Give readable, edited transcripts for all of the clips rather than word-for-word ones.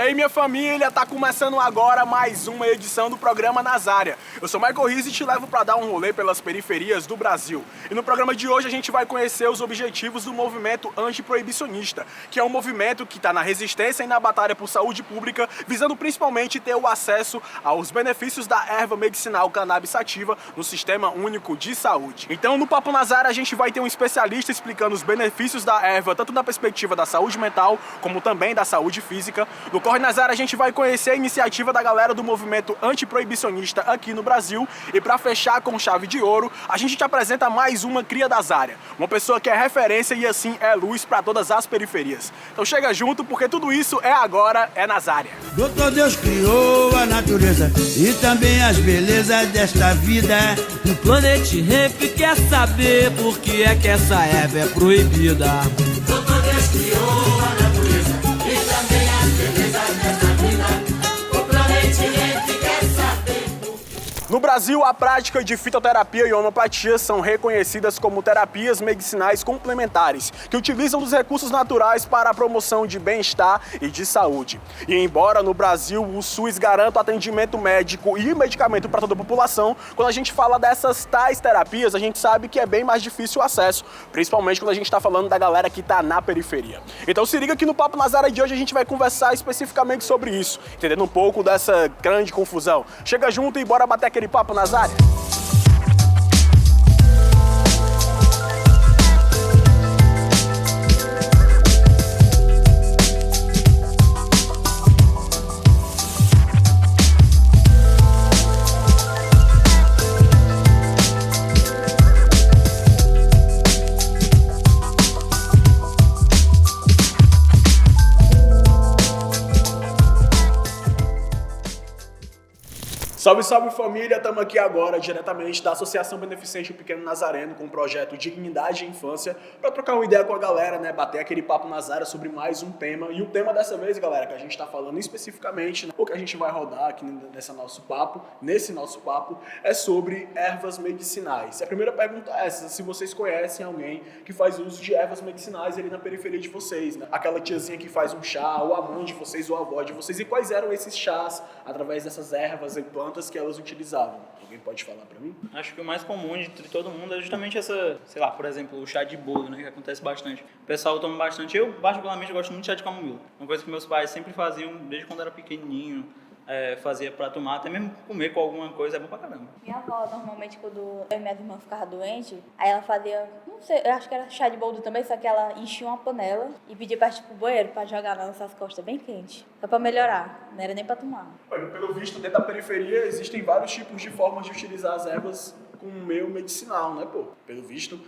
aí, minha família, tá começando agora mais uma edição do programa Nazária. Eu sou Michael Riz e te levo para dar um rolê pelas periferias do Brasil. E no programa de hoje a gente vai conhecer os objetivos do movimento antiproibicionista, que é um movimento que está na resistência e na batalha por saúde pública, visando principalmente ter o acesso aos benefícios da erva medicinal cannabis sativa no Sistema Único de Saúde. Então, no Papo Nazária, a gente vai ter um especialista explicando os benefícios da erva, tanto na perspectiva da saúde mental, como também da saúde física. No Corre Nazária, a gente vai conhecer a iniciativa da galera do movimento antiproibicionista aqui no Brasil. E para fechar com chave de ouro, a gente te apresenta mais uma cria da Zária, uma pessoa que é referência e assim é luz para todas as periferias. Então chega junto, porque tudo isso é agora, é Nazária. Doutor Deus criou a natureza e também as belezas desta vida. O Planet Hemp quer saber por que é que essa erva é proibida. Doutor Deus criou a natureza e também as belezas desta vida. O Planet Hemp quer saber. No Brasil, a prática de fitoterapia e homeopatia são reconhecidas como terapias medicinais complementares, que utilizam dos recursos naturais para a promoção de bem-estar e de saúde. E embora no Brasil o SUS garanta o atendimento médico e medicamento para toda a população, quando a gente fala dessas tais terapias, a gente sabe que é bem mais difícil o acesso, principalmente quando a gente está falando da galera que está na periferia. Então se liga que no Papo Nazária de hoje a gente vai conversar especificamente sobre isso, entendendo um pouco dessa grande confusão. Chega junto e bora bater aquele Papo Nazária. Salve, salve família, estamos aqui agora diretamente da Associação Beneficente O Pequeno Nazareno com o projeto Dignidade e Infância para trocar uma ideia com a galera, né, bater aquele papo Nazária sobre mais um tema. E o tema dessa vez, galera, que a gente está falando especificamente, né, o que a gente vai rodar aqui nesse nosso papo, é sobre ervas medicinais. E a primeira pergunta é essa, se vocês conhecem alguém que faz uso de ervas medicinais ali na periferia de vocês, né? Aquela tiazinha que faz um chá, ou a mãe de vocês, ou a avó de vocês, e quais eram esses chás através dessas ervas e plantas que elas utilizavam. Alguém pode falar pra mim? Acho que o mais comum entre todo mundo é justamente essa, sei lá, por exemplo, o chá de boldo, né, que acontece bastante. O pessoal toma bastante. Eu, particularmente, gosto muito de chá de camomila. Uma coisa que meus pais sempre faziam desde quando era pequenininho. Fazia pra tomar, até mesmo comer com alguma coisa, é bom pra caramba. Minha avó, normalmente, quando eu e minha irmã ficavam doentes, aí ela fazia, não sei, eu acho que era chá de boldo também, só que ela enchia uma panela e pedia pra ir pro banheiro pra jogar nas nossas costas bem quente. Só pra melhorar, não era nem pra tomar. Olha, pelo visto, dentro da periferia existem vários tipos de formas de utilizar as ervas com meio medicinal, né, pô? Pelo visto.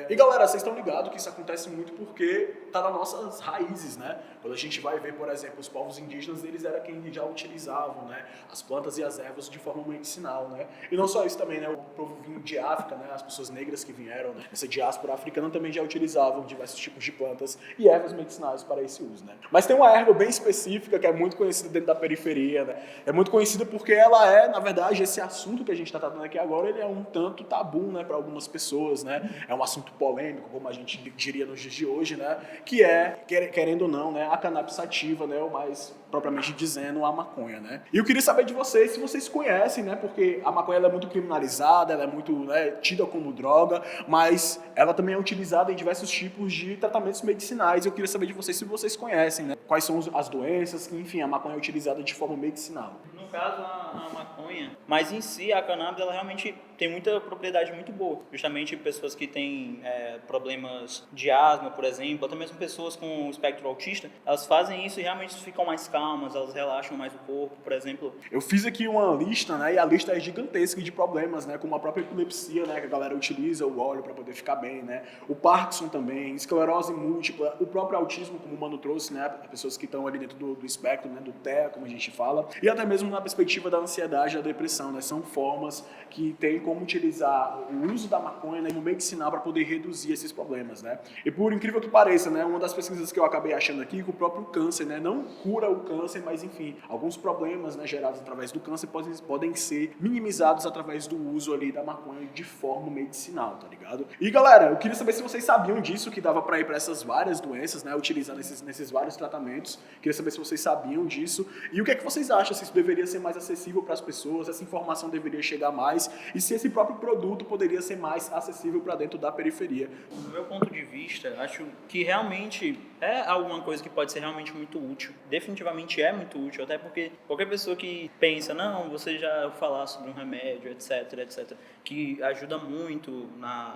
E galera, vocês estão ligados que isso acontece muito porque tá nas nossas raízes, né? Quando a gente vai ver, por exemplo, os povos indígenas, eles eram quem já utilizavam, né, as plantas e as ervas de forma medicinal, né? E não só isso também, né? O povo vinho de África, né? As pessoas negras que vieram, né? Essa diáspora africana também já utilizavam diversos tipos de plantas e ervas medicinais para esse uso, né? Mas tem uma erva bem específica que é muito conhecida dentro da periferia, né? É muito conhecida porque ela é, na verdade, esse assunto que a gente está tratando aqui agora, ele é um tanto tabu, né, para algumas pessoas, né? É um assunto polêmico, como a gente diria nos dias de hoje, né? Que é, querendo ou não, né, a cannabis sativa, né? Ou mais propriamente dizendo, a maconha, né? E eu queria saber de vocês se vocês conhecem, né? Porque a maconha ela é muito criminalizada, ela é muito, né, tida como droga, mas ela também é utilizada em diversos tipos de tratamentos medicinais. Eu queria saber de vocês se vocês conhecem, né? Quais são as doenças que, enfim, a maconha é utilizada de forma medicinal. No caso, a maconha, mas em si a cannabis ela realmente tem muita propriedade muito boa. Justamente pessoas que têm problemas de asma, por exemplo, até mesmo pessoas com espectro autista, elas fazem isso e realmente ficam mais calmas, elas relaxam mais o corpo, por exemplo. Eu fiz aqui uma lista, né, e a lista é gigantesca de problemas, né, como a própria epilepsia, né, que a galera utiliza o óleo para poder ficar bem, né, o Parkinson também, esclerose múltipla, o próprio autismo, como o Mano trouxe, né, pessoas que estão ali dentro do espectro, né, do TEA, como a gente fala, e até mesmo na perspectiva da ansiedade e da depressão, né, são formas que têm como utilizar o uso da maconha, né, como medicinal para poder reduzir esses problemas, né? E por incrível que pareça, né, uma das pesquisas que eu acabei achando aqui, que o próprio câncer, né, não cura o câncer, mas enfim, alguns problemas, né, gerados através do câncer podem ser minimizados através do uso ali da maconha de forma medicinal, tá ligado? E galera, eu queria saber se vocês sabiam disso, que dava para ir para essas várias doenças, né, utilizando nesses vários tratamentos. Queria saber se vocês sabiam disso e o que é que vocês acham, se isso deveria ser mais acessível para as pessoas, se essa informação deveria chegar mais e se esse próprio produto poderia ser mais acessível para dentro da periferia. Do meu ponto de vista, acho que realmente é alguma coisa que pode ser realmente muito útil. Definitivamente é muito útil, até porque qualquer pessoa que pensa, não, você já falar sobre um remédio, etc, que ajuda muito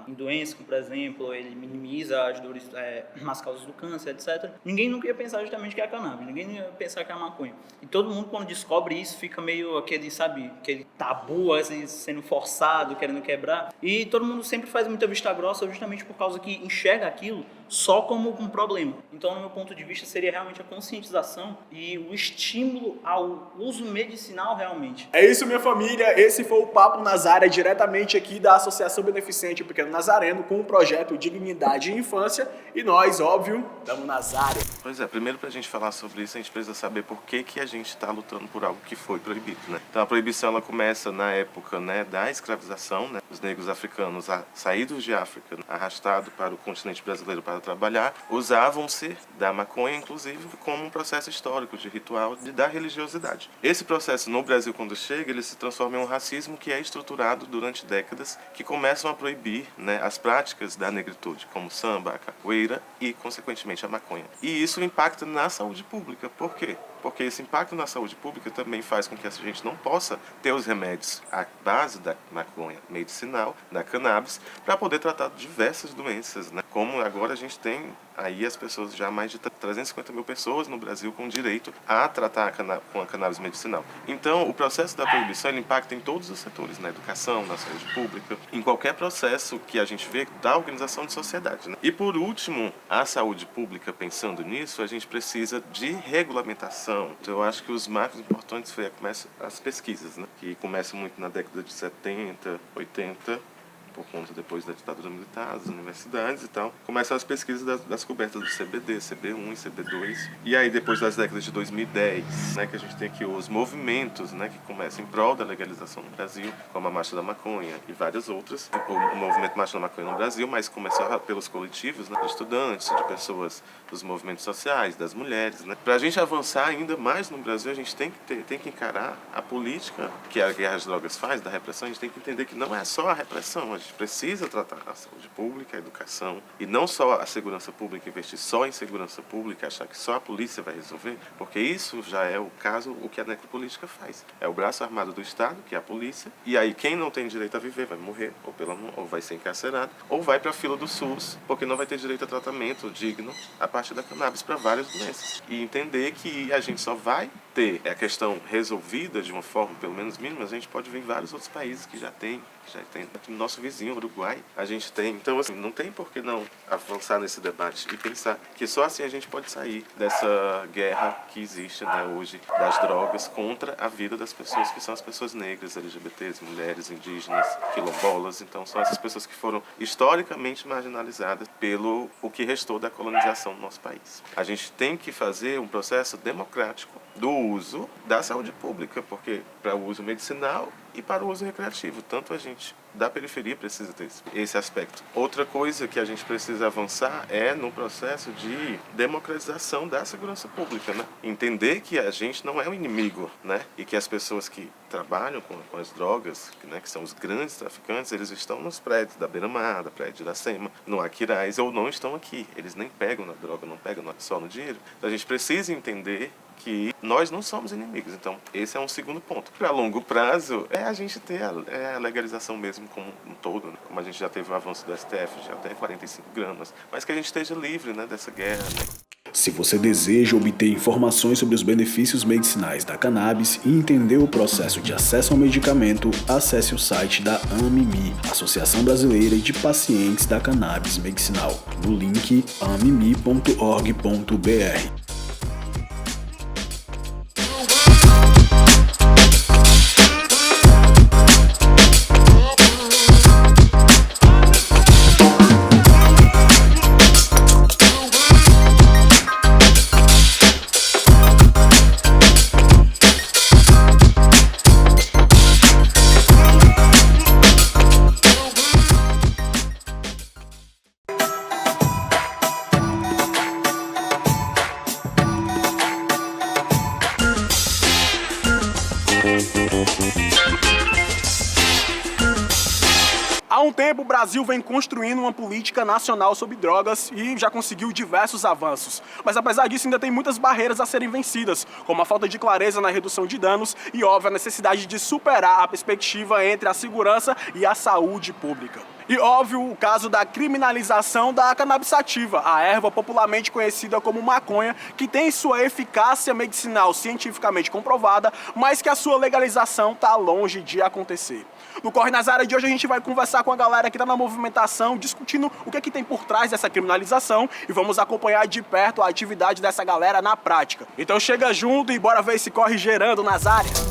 em doenças, como por exemplo, ele minimiza as dores, as causas do câncer, etc. Ninguém nunca ia pensar justamente que é a cannabis, ninguém ia pensar que é a maconha. E todo mundo, quando descobre isso, fica meio aquele tabu, assim, sendo forçado, querendo quebrar. E todo mundo sempre faz muita vista grossa justamente por causa que enxerga aquilo só como um problema. Então, no meu ponto de vista, seria realmente a conscientização e o estímulo ao uso medicinal realmente. É isso, minha família. Esse foi o Papo Nazaré, diretamente aqui da Associação Beneficente Pequeno Nazareno, com o projeto Dignidade e Infância. E nós, óbvio, estamos nas áreas. Pois é, primeiro pra gente falar sobre isso, a gente precisa saber por que a gente está lutando por algo que foi proibido, né? Então, a proibição, ela começa na época, né, da escravização, né? Os negros africanos saídos de África, arrastados para o continente brasileiro para trabalhar, usavam-se da maconha, inclusive, como um processo histórico de ritual da religiosidade. Esse processo no Brasil, quando chega, ele se transforma em um racismo que é estruturado durante décadas, que começam a proibir, né, as práticas da negritude, como samba, a capoeira e, consequentemente, a maconha. E isso impacta na saúde pública. Por quê? Porque esse impacto na saúde pública também faz com que a gente não possa ter os remédios à base da maconha medicinal, da cannabis, para poder tratar diversas doenças, né? Como agora a gente tem aí as pessoas, já mais de 350 mil pessoas no Brasil com direito a tratar com a cannabis medicinal. Então, o processo da proibição, ele impacta em todos os setores, na educação, na saúde pública, em qualquer processo que a gente vê da organização de sociedade, né? E por último, a saúde pública, pensando nisso, a gente precisa de regulamentação. Então, eu acho que os marcos importantes começam as pesquisas, né? Que começam muito na década de 70, 80, por conta depois da ditadura militar, das universidades e tal. Começam as pesquisas das descobertas do CBD, CB1 e CB2. E aí, depois das décadas de 2010, né, que a gente tem aqui os movimentos, né, que começam em prol da legalização no Brasil, como a Marcha da Maconha e várias outras. O movimento Marcha da Maconha no Brasil, mas começou pelos coletivos, né, de estudantes, de pessoas dos movimentos sociais, das mulheres, né. Para a gente avançar ainda mais no Brasil, a gente tem que encarar a política que a guerra às drogas faz, da repressão. A gente tem que entender que não é só a repressão, a gente precisa tratar a saúde pública, a educação, e não só a segurança pública, investir só em segurança pública, achar que só a polícia vai resolver, porque isso já é o caso, o que a necropolítica faz. É o braço armado do Estado, que é a polícia, e aí quem não tem direito a viver vai morrer, ou vai ser encarcerado, ou vai para a fila do SUS, porque não vai ter direito a tratamento digno a partir da cannabis para várias doenças. E entender que a gente só vai ter a questão resolvida de uma forma, pelo menos mínima, a gente pode ver em vários outros países que já tem aqui no nosso vizinho, Uruguai, a gente tem. Então, assim, não tem por que não avançar nesse debate e pensar que só assim a gente pode sair dessa guerra que existe, né, hoje, das drogas contra a vida das pessoas que são as pessoas negras, LGBTs, mulheres, indígenas, quilombolas. Então, são essas pessoas que foram historicamente marginalizadas pelo o que restou da colonização do nosso país. A gente tem que fazer um processo democrático do uso da saúde pública, porque para o uso medicinal e para o uso recreativo, tanto a gente da periferia precisa ter esse aspecto. Outra coisa que a gente precisa avançar é no processo de democratização da segurança pública, né? Entender que a gente não é um inimigo, né? E que as pessoas que trabalham com as drogas, né, que são os grandes traficantes, eles estão nos prédios da Beira-Mar, da prédio de Iracema, no Aquiraz, ou não estão aqui. Eles nem pegam na droga, não pegam só no dinheiro. Então a gente precisa entender que nós não somos inimigos. Então, esse é um segundo ponto. Para longo prazo, é a gente ter a legalização mesmo como um todo, né? Como a gente já teve o avanço do STF, de até 45 gramas, mas que a gente esteja livre, né, dessa guerra, né? Se você deseja obter informações sobre os benefícios medicinais da cannabis e entender o processo de acesso ao medicamento, acesse o site da AMMI, Associação Brasileira de Pacientes da Cannabis Medicinal, no link ammi.org.br. o tempo, o Brasil vem construindo uma política nacional sobre drogas e já conseguiu diversos avanços. Mas apesar disso, ainda tem muitas barreiras a serem vencidas, como a falta de clareza na redução de danos e, óbvio, a necessidade de superar a perspectiva entre a segurança e a saúde pública. E, óbvio, o caso da criminalização da cannabis sativa, a erva popularmente conhecida como maconha, que tem sua eficácia medicinal cientificamente comprovada, mas que a sua legalização está longe de acontecer. No Corre nas Áreas de hoje a gente vai conversar com a galera que está na movimentação, discutindo o que é que tem por trás dessa criminalização e vamos acompanhar de perto a atividade dessa galera na prática. Então chega junto e bora ver esse corre gerando nas áreas.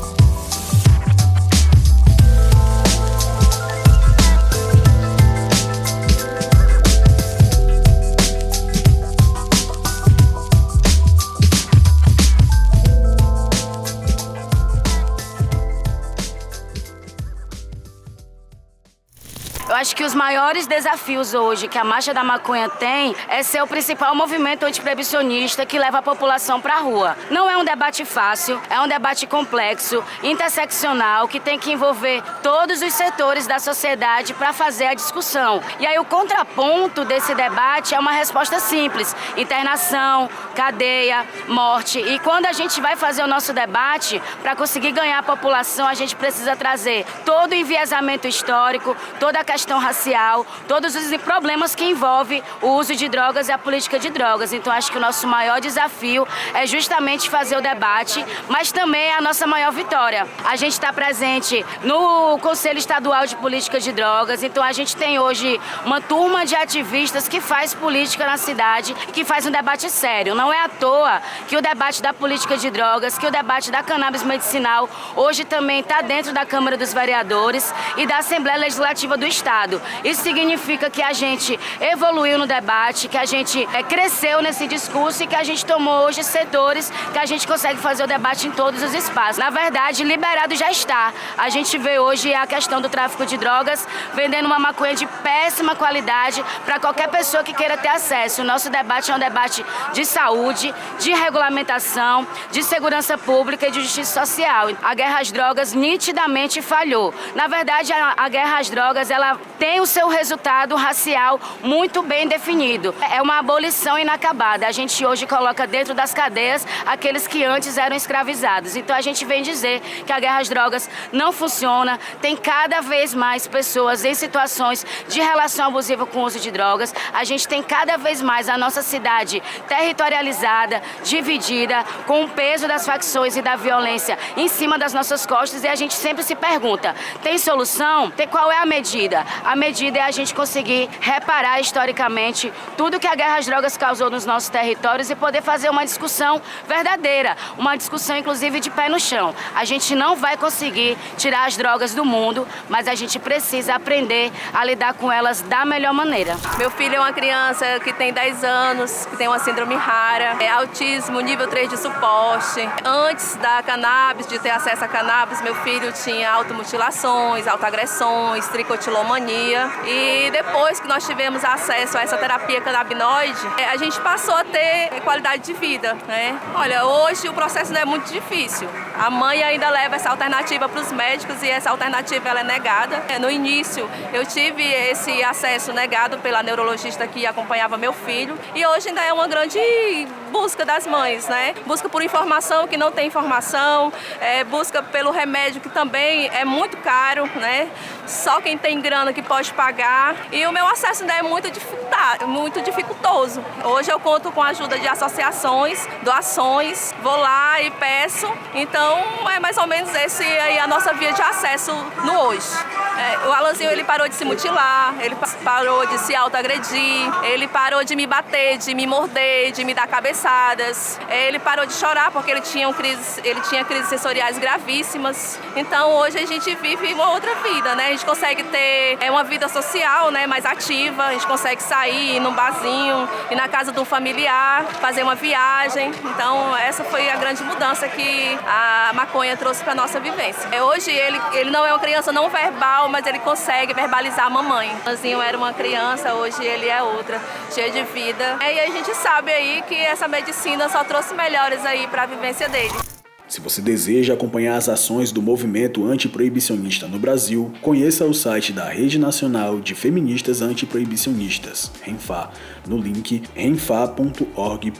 Eu acho que os maiores desafios hoje que a Marcha da Maconha tem é ser o principal movimento antiproibicionista que leva a população para a rua. Não é um debate fácil, é um debate complexo, interseccional, que tem que envolver todos os setores da sociedade para fazer a discussão. E aí o contraponto desse debate é uma resposta simples: internação, cadeia, morte. E quando a gente vai fazer o nosso debate, para conseguir ganhar a população, a gente precisa trazer todo o enviesamento histórico, toda a questão racial, todos os problemas que envolvem o uso de drogas e a política de drogas. Então acho que o nosso maior desafio é justamente fazer o debate, mas também é a nossa maior vitória. A gente está presente no Conselho Estadual de Política de Drogas, então a gente tem hoje uma turma de ativistas que faz política na cidade e que faz um debate sério. Não é à toa que o debate da política de drogas, que o debate da cannabis medicinal hoje também está dentro da Câmara dos Vereadores e da Assembleia Legislativa do Estado. Isso significa que a gente evoluiu no debate, que a gente cresceu nesse discurso e que a gente tomou hoje setores que a gente consegue fazer o debate em todos os espaços. Na verdade, liberado já está. A gente vê hoje a questão do tráfico de drogas, vendendo uma maconha de péssima qualidade para qualquer pessoa que queira ter acesso. O nosso debate é um debate de saúde, de regulamentação, de segurança pública e de justiça social. A guerra às drogas nitidamente falhou. Na verdade, a guerra às drogas, ela tem o seu resultado racial muito bem definido. É uma abolição inacabada. A gente hoje coloca dentro das cadeias aqueles que antes eram escravizados. Então a gente vem dizer que a guerra às drogas não funciona, tem cada vez mais pessoas em situações de relação abusiva com o uso de drogas. A gente tem cada vez mais a nossa cidade territorializada, dividida, com o peso das facções e da violência em cima das nossas costas, e a gente sempre se pergunta, tem solução? Qual é a medida? A medida é a gente conseguir reparar historicamente tudo que a guerra às drogas causou nos nossos territórios e poder fazer uma discussão verdadeira, uma discussão inclusive de pé no chão. A gente não vai conseguir tirar as drogas do mundo, mas a gente precisa aprender a lidar com elas da melhor maneira. Meu filho é uma criança que tem 10 anos, que tem uma síndrome rara, autismo nível 3 de suporte. Antes da cannabis, de ter acesso à cannabis, meu filho tinha automutilações, autoagressões, tricotilomania, e depois que nós tivemos acesso a essa terapia canabinoide, a gente passou a ter qualidade de vida, né? Olha, hoje o processo não é muito difícil. A mãe ainda leva essa alternativa para os médicos e essa alternativa ela é negada. No início eu tive esse acesso negado pela neurologista que acompanhava meu filho, e hoje ainda é uma grande busca das mães, né? Busca por informação que não tem informação, busca pelo remédio que também é muito caro, né? Só quem tem grana que pode pagar, e o meu acesso ainda é muito dificultoso. Hoje eu conto com a ajuda de associações, doações, vou lá e peço, então é mais ou menos esse aí a nossa via de acesso no hoje. O Alanzinho, ele parou de se mutilar, ele parou de se autoagredir, ele parou de me bater, de me morder, de me dar cabeçadas, ele parou de chorar porque ele tinha crises sensoriais gravíssimas. Então hoje a gente vive uma outra vida, né? A gente consegue ter uma vida social, né, mais ativa, a gente consegue sair, ir num barzinho, ir na casa de um familiar, fazer uma viagem. Então essa foi a grande mudança que a maconha trouxe para a nossa vivência. Hoje ele não é uma criança não verbal, mas ele consegue verbalizar a mamãe. O Alanzinho era uma criança, hoje ele é outra, cheia de vida. E a gente sabe aí que essa medicina só trouxe melhores aí para a vivência dele. Se você deseja acompanhar as ações do movimento antiproibicionista no Brasil, conheça o site da Rede Nacional de Feministas Antiproibicionistas, RENFA, no link renfa.org.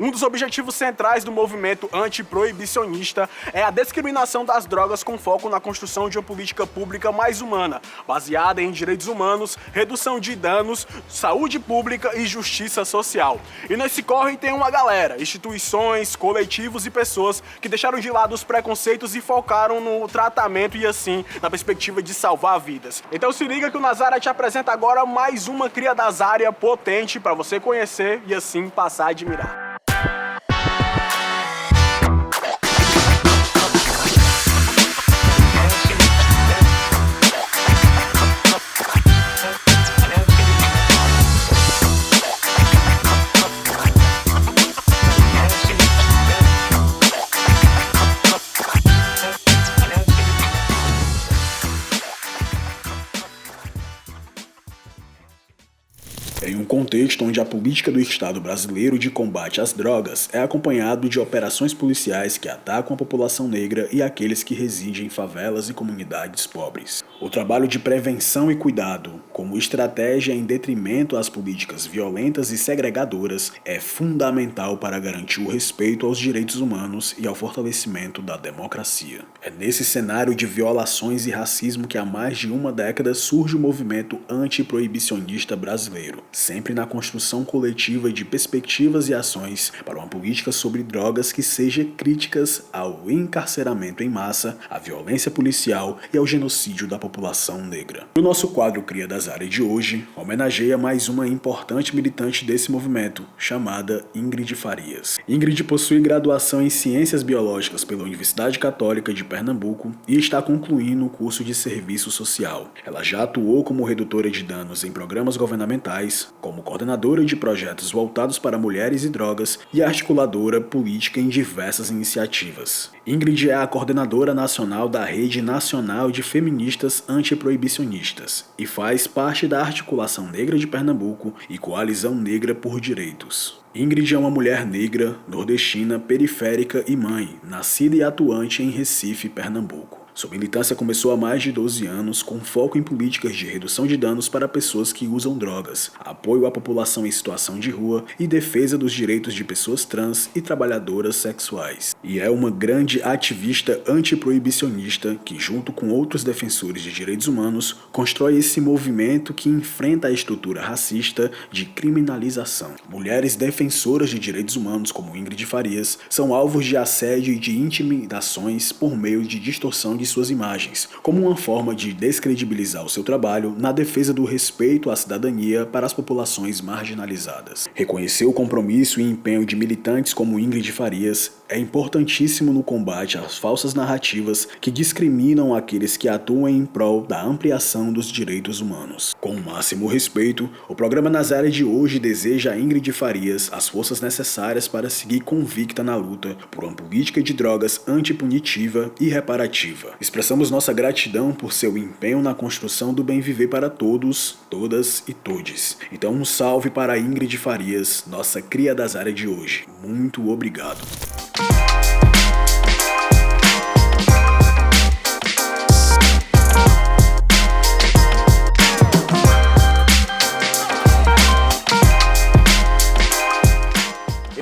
Um dos objetivos centrais do movimento antiproibicionista é a discriminação das drogas com foco na construção de uma política pública mais humana, baseada em direitos humanos, redução de danos, saúde pública e justiça social. E nesse corre tem uma galera, instituições, coletivos e pessoas que deixaram de lado os preconceitos e focaram no tratamento e assim, na perspectiva de salvar vidas. Então se liga que o Nazara te apresenta agora mais uma cria das áreas potente para você conhecer e assim passar a admirar. Em um contexto onde a política do Estado brasileiro de combate às drogas é acompanhado de operações policiais que atacam a população negra e aqueles que residem em favelas e comunidades pobres. O trabalho de prevenção e cuidado, como estratégia em detrimento às políticas violentas e segregadoras, é fundamental para garantir o respeito aos direitos humanos e ao fortalecimento da democracia. É nesse cenário de violações e racismo que há mais de uma década surge o movimento antiproibicionista brasileiro, sempre na construção coletiva de perspectivas e ações para uma política sobre drogas que seja críticas ao encarceramento em massa, à violência policial e ao genocídio da população negra. O nosso quadro Cria das Áreas de hoje homenageia mais uma importante militante desse movimento, chamada Ingrid Farias. Ingrid possui graduação em Ciências Biológicas pela Universidade Católica de Pernambuco e está concluindo o curso de Serviço Social. Ela já atuou como redutora de danos em programas governamentais, como coordenadora de projetos voltados para mulheres e drogas e articuladora política em diversas iniciativas. Ingrid é a coordenadora nacional da Rede Nacional de Feministas Antiproibicionistas e faz parte da Articulação Negra de Pernambuco e Coalizão Negra por Direitos. Ingrid é uma mulher negra, nordestina, periférica e mãe, nascida e atuante em Recife, Pernambuco. Sua militância começou há mais de 12 anos, com foco em políticas de redução de danos para pessoas que usam drogas, apoio à população em situação de rua e defesa dos direitos de pessoas trans e trabalhadoras sexuais. E é uma grande ativista antiproibicionista que, junto com outros defensores de direitos humanos, constrói esse movimento que enfrenta a estrutura racista de criminalização. Mulheres defensoras de direitos humanos, como Ingrid Farias, são alvos de assédio e de intimidações por meio de distorção de suas imagens, como uma forma de descredibilizar o seu trabalho na defesa do respeito à cidadania para as populações marginalizadas. Reconhecer o compromisso e empenho de militantes como Ingrid Farias é importantíssimo no combate às falsas narrativas que discriminam aqueles que atuam em prol da ampliação dos direitos humanos. Com o máximo respeito, o programa Nas Áreas de hoje deseja a Ingrid Farias as forças necessárias para seguir convicta na luta por uma política de drogas antipunitiva e reparativa. Expressamos nossa gratidão por seu empenho na construção do bem viver para todos, todas e todes. Então um salve para a Ingrid Farias, nossa cria das áreas de hoje. Muito obrigado.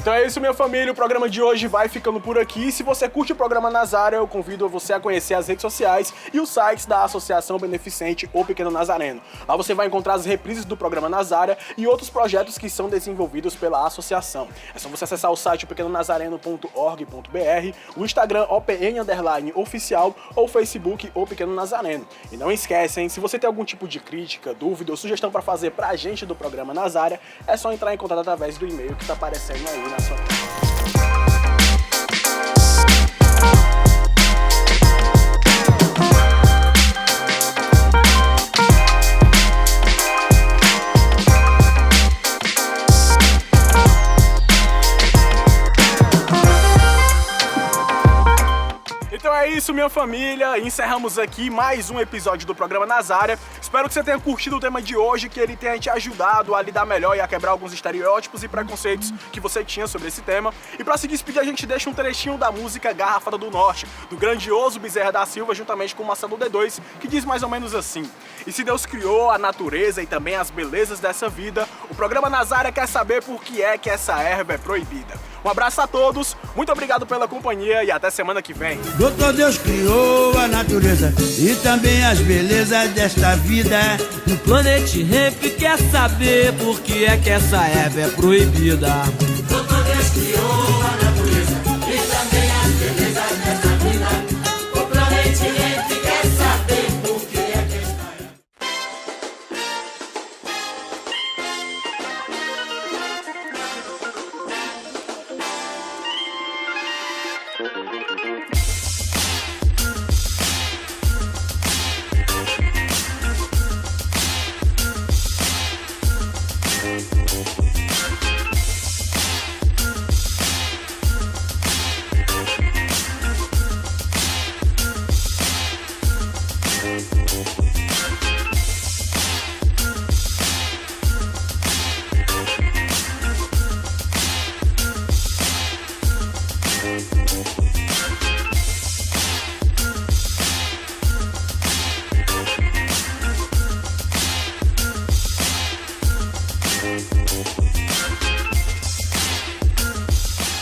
Então é isso, minha minha família, o programa de hoje vai ficando por aqui. Se você curte o programa Nazária, eu convido você a conhecer as redes sociais e os sites da Associação Beneficente O Pequeno Nazareno. Lá você vai encontrar as reprises do programa Nazária e outros projetos que são desenvolvidos pela associação. É só você acessar o site pequenonazareno.org.br, o Instagram OPN_oficial ou o Facebook O Pequeno Nazareno. E não esquece, hein, se você tem algum tipo de crítica, dúvida ou sugestão para fazer pra gente do programa Nazária, é só entrar em contato através do e-mail que tá aparecendo aí na sua tela. Então é isso, minha família. Encerramos aqui mais um episódio do programa Nazária. Espero que você tenha curtido o tema de hoje, que ele tenha te ajudado a lidar melhor e a quebrar alguns estereótipos e preconceitos que você tinha sobre esse tema. E pra se despedir, a gente deixa um trechinho da música Garrafada do Norte, do grandioso Bezerra da Silva, juntamente com o Marcelo D2, que diz mais ou menos assim: e se Deus criou a natureza e também as belezas dessa vida, o programa Nazária quer saber por que é que essa erva é proibida. Um abraço a todos, muito obrigado pela companhia e até semana que vem. Doutor Deus criou a natureza e também as belezas desta vida. O Planet Ramp quer saber por que é que essa erva é proibida. Doutor Deus criou a natureza e também as belezas dessa vida. O Planet Ramp quer saber por que é que esta erva.